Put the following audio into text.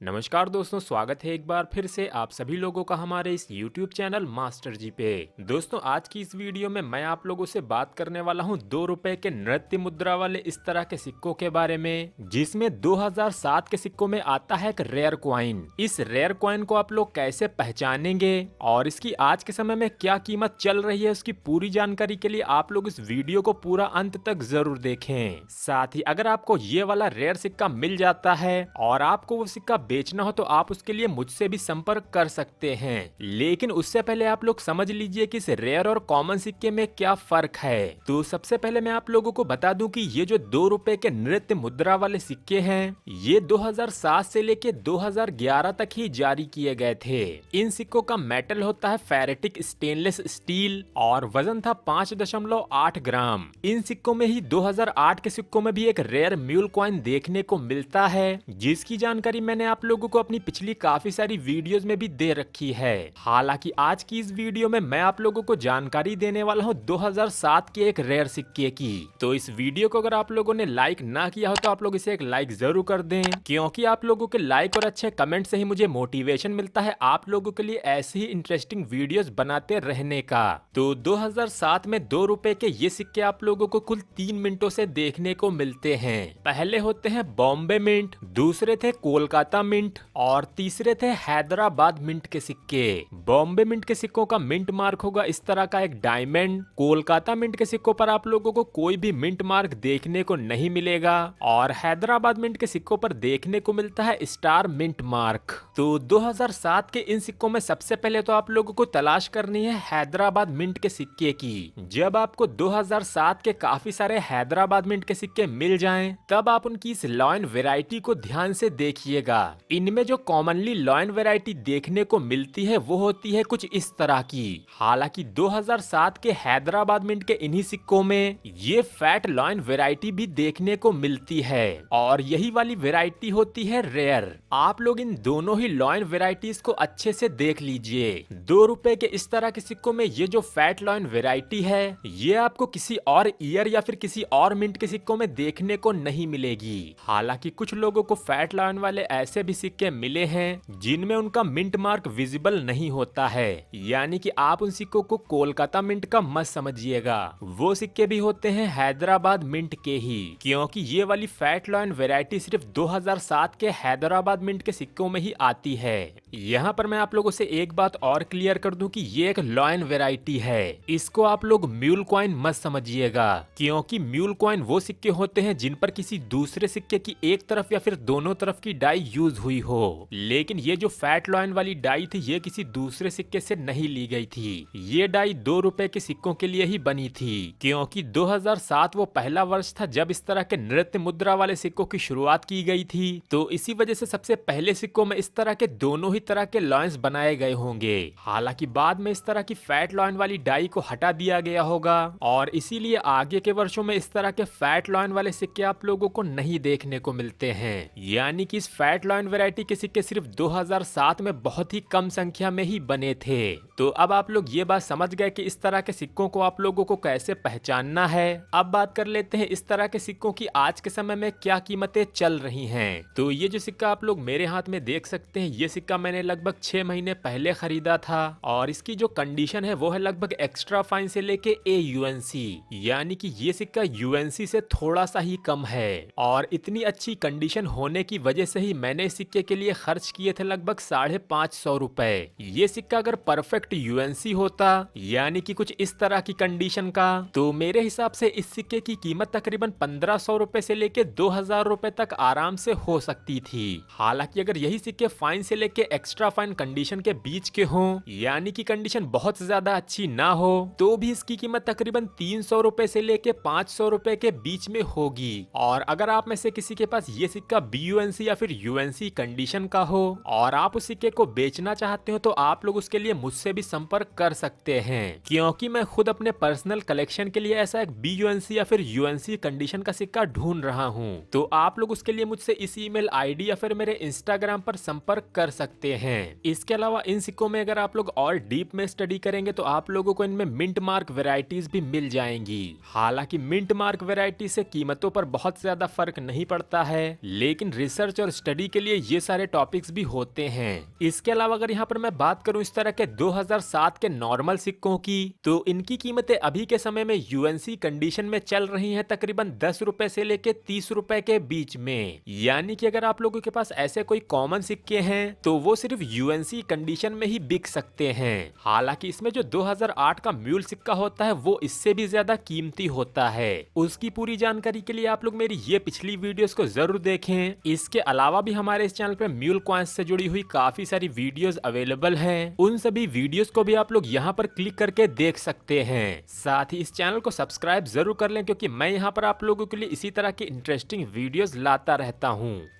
नमस्कार दोस्तों, स्वागत है एक बार फिर से आप सभी लोगों का हमारे इस YouTube चैनल मास्टर जी पे। दोस्तों, आज की इस वीडियो में मैं आप लोगों से बात करने वाला हूं 2 रुपए के नृत्य मुद्रा वाले इस तरह के सिक्कों के बारे में, जिसमें 2007 के सिक्कों में आता है एक रेयर क्वाइन। इस रेयर क्वाइन को आप लोग कैसे पहचानेंगे और इसकी आज के समय में क्या कीमत चल रही है, उसकी पूरी जानकारी के लिए आप लोग इस वीडियो को पूरा अंत तक जरूर देखें। साथ ही अगर आपको ये वाला रेयर सिक्का मिल जाता है और आपको वो सिक्का बेचना हो तो आप उसके लिए मुझसे भी संपर्क कर सकते हैं। लेकिन उससे पहले आप लोग समझ लीजिए कि इस रेयर और कॉमन सिक्के में क्या फर्क है। तो सबसे पहले मैं आप लोगों को बता दूं कि ये जो 2 रुपए के नृत्य मुद्रा वाले सिक्के हैं, ये 2007 से लेके 2011 तक ही जारी किए गए थे। इन सिक्कों का मेटल होता है फेरेटिक स्टेनलेस स्टील और वजन था 5.8 ग्राम। इन सिक्कों में ही 2008 के सिक्कों में भी एक रेयर म्यूल कॉइन देखने को मिलता है, जिसकी जानकारी मैंने आप लोगों को अपनी पिछली काफी सारी वीडियोस में भी दे रखी है। हालांकि आज की इस वीडियो में मैं आप लोगों को जानकारी देने वाला हूं 2007 के एक रेयर सिक्के की। तो इस वीडियो को अगर आप लोगों ने लाइक ना किया हो तो आप लोग इसे एक लाइक जरूर कर दें, क्योंकि आप लोगों के लाइक और अच्छे कमेंट से ही मुझे मोटिवेशन मिलता है आप लोगों के लिए ऐसी ही इंटरेस्टिंग वीडियोस बनाते रहने का। तो 2007 में 2 रुपए के ये सिक्के आप लोगों को कुल 3 मिनटों से देखने को मिलते हैं। पहले होते हैं बॉम्बे मिंट, दूसरे थे कोलकाता मिंट और तीसरे थे हैदराबाद मिंट के सिक्के। बॉम्बे मिंट के सिक्कों का मिंट मार्क होगा इस तरह का एक डायमंड। कोलकाता मिंट के सिक्कों पर आप लोगों को कोई भी मिंट मार्क देखने को नहीं मिलेगा और हैदराबाद मिंट के सिक्कों पर देखने को मिलता है स्टार मिंट मार्क। तो 2007 के इन सिक्कों में सबसे पहले तो आप लोगों को तलाश करनी है हैदराबाद मिंट के सिक्के की। जब आपको 2007 के काफी सारे हैदराबाद मिंट के सिक्के मिल जाएं, तब आप उनकी इस लॉयन वैरायटी को ध्यान से देखिएगा। इनमें जो कॉमनली लॉयन वैरायटी देखने को मिलती है वो होती है कुछ इस तरह की। हालांकि 2007 के हैदराबाद मिंट के इन्हीं सिक्कों में ये फैट लॉयन वैरायटी भी देखने को मिलती है और यही वाली वैरायटी होती है रेयर। आप लोग इन दोनों ही लॉयन वैरायटीज को अच्छे से देख लीजिए। 2 रुपए के इस तरह के सिक्कों में ये जो फैट लॉयन वैरायटी है, ये आपको किसी और ईयर या फिर किसी और मिंट के सिक्कों में देखने को नहीं मिलेगी। हालांकि कुछ लोगों को फैट लॉयन वाले ऐसे भी सिक्के मिले हैं जिनमें उनका मिंट मार्क विजिबल नहीं होता है, यानी कि आप उन सिक्कों को कोलकाता मिंट का मत समझिएगा। वो सिक्के भी होते हैं हैदराबाद मिंट के ही, क्योंकि ये वाली फैट लॉयन वैरायटी सिर्फ 2007 के हैदराबाद मिंट के सिक्कों में ही आती है। यहाँ पर मैं आप लोगों से एक बात और क्लियर कर दूं कि ये एक लॉयन वैरायटी है, इसको आप लोग म्यूल कॉइन मत समझिएगा, क्योंकि म्यूल कॉइन वो सिक्के होते हैं जिन पर किसी दूसरे सिक्के की एक तरफ या फिर दोनों तरफ की डाई यूज हुई हो। लेकिन ये जो फैट लॉयन वाली डाई थी ये किसी दूसरे सिक्के से नहीं ली गई थी। ये डाई 2 रुपए के सिक्कों के लिए ही बनी थी, क्योंकि 2007 वो पहला वर्ष था जब इस तरह के नृत्य मुद्रा वाले सिक्कों की शुरुआत की गई थी। तो इसी वजह से सबसे पहले सिक्कों में इस तरह के दोनों ही तरह के लॉयंस बनाए गए होंगे। हालांकि बाद में इस तरह की फैट लॉयन वाली डाई को हटा दिया गया होगा और इसीलिए आगे के वर्षों में इस तरह के फैट लॉयन वाले सिक्के आप लोगों को नहीं देखने को मिलते हैं। यानी कि इस फैट लॉयन वैरायटी के सिक्के सिर्फ 2007 में बहुत ही कम संख्या में ही बने थे। तो अब आप लोग ये बात समझ गए कि इस तरह के सिक्कों को आप लोगों को कैसे पहचानना है। अब बात कर लेते हैं इस तरह के सिक्कों की आज के समय में क्या कीमतें चल रही हैं। तो ये जो सिक्का आप लोग मेरे हाथ में देख सकते हैं, ये सिक्का मैंने लगभग 6 महीने पहले खरीदा था और इसकी जो कंडीशन है वो है लगभग एक्स्ट्रा फाइन से लेके AUNC, यानी कि ये सिक्का UNC से थोड़ा सा ही कम है और इतनी अच्छी कंडीशन होने की वजह से ही मैंने इस सिक्के के लिए खर्च किए थे लगभग 550 रुपए। ये सिक्का अगर परफेक्ट UNC होता, यानी कि कुछ इस तरह की कंडीशन का, तो मेरे हिसाब से इस सिक्के की कीमत तकरीबन 1500 रुपए से लेके 2000 रुपए तक आराम से हो सकती थी। हालांकि अगर यही सिक्के फाइन से लेके एक्स्ट्रा फाइन कंडीशन के बीच के हों, यानी कि कंडीशन बहुत ज्यादा अच्छी ना हो, तो भी इसकी कीमत तकरीबन 300 रुपए से लेके 500 रुपए के बीच में होगी। और अगर आप में से किसी के पास ये सिक्का BUNC या फिर UNC कंडीशन का हो और आप उस सिक्के को बेचना चाहते हो, तो आप लोग उसके लिए मुझसे भी संपर्क कर सकते हैं, क्योंकि मैं खुद अपने पर्सनल कलेक्शन के लिए ऐसा एक BUNC या फिर UNC कंडीशन का सिक्का ढूंढ रहा हूं। तो आप लोग उसके लिए मुझसे इस ईमेल ID या फिर मेरे इंस्टाग्राम पर संपर्क कर सकते हैं। इसके अलावा इन सिक्कों में अगर आप लोग और डीप में स्टडी करेंगे तो आप लोगों को इनमें मिंट मार्क वैरायटीज भी मिल जाएंगी। हालांकि मिंट मार्क वैरायटी से कीमतों पर बहुत ज्यादा फर्क नहीं पड़ता है, लेकिन रिसर्च और स्टडी के लिए ये सारे टॉपिक्स भी होते हैं। इसके अलावा अगर यहाँ पर मैं बात करूं इस तरह के 2007 के नॉर्मल सिक्कों की, तो इनकी कीमतें अभी के समय में यूएनसी कंडीशन में चल रही हैं तकरीबन 10 रुपए से लेके 30 रुपए के बीच में। यानी कि अगर आप लोगों के पास ऐसे कोई कॉमन सिक्के हैं तो वो सिर्फ यूएनसी कंडीशन में ही बिक सकते हैं। हालांकि इसमें जो 2008 का म्यूल सिक्का होता है वो इससे भी ज्यादा कीमती होता है। उसकी पूरी जानकारी के लिए आप लोग मेरी ये पिछली वीडियोस को जरूर देखें। इसके अलावा भी हमारे इस चैनल पे म्यूल कॉइन्स से जुड़ी हुई काफी सारी वीडियोस अवेलेबल हैं। उन सभी वीडियोस को भी आप लोग यहाँ पर क्लिक करके देख सकते हैं। साथ ही इस चैनल को सब्सक्राइब जरूर कर लें, क्योंकि मैं यहाँ पर आप लोगों के लिए इसी तरह की इंटरेस्टिंग वीडियोस लाता रहता हूँ।